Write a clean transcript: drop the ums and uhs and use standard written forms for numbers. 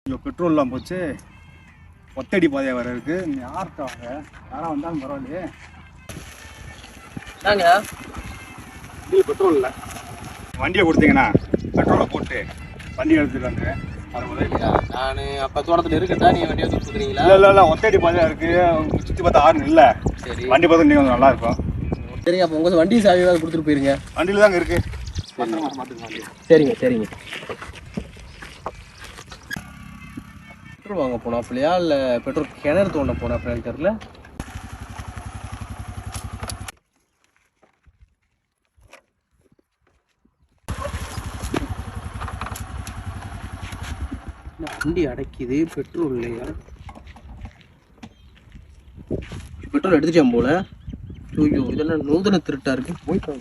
ஐயோ பெட்ரோல்லாம் போச்சு. ஒத்தடி பாதையாக வேறு இருக்குது. யார்கிட்ட வாங்க, யாராக வந்தாலும் பரவாயில்லையே. என்னங்க வண்டியில் பெட்ரோல் இல்லை. வண்டியை கொடுத்தீங்கன்னா பெட்ரோலை போட்டு வண்டி எடுத்துட்டு வந்து அது உதவியா. நான் அப்போ தோட்டத்தில் இருக்கட்டா நீங்கள் வண்டியை வந்து கொடுக்குறீங்களா? இல்லை ஒத்தடி பாதையாக இருக்குது. சுற்றி பார்த்தா ஆறுன்னு இல்லை. சரி வண்டி பார்த்தா நீங்கள் கொஞ்சம் நல்லாயிருக்கும். சரிங்க, அப்போ உங்கள் வண்டி சாவி ஏதாவது கொடுத்துட்டு போயிருங்க. வண்டியில் தாங்க இருக்குது. சரிங்க சரிங்க. பெட்ரோல் வாங்க போனாப்பிலையா இல்லை பெட்ரோல் கிணறு தோண்ட போனாப்பிலையான்னு தெரியல. வண்டி அடைக்குது, பெட்ரோல் இல்லையா? பெட்ரோல் எடுத்துட்டேன் போல. ஐயோ இதெல்லாம் நூதன திருட்டா இருக்கு. போயிட்டு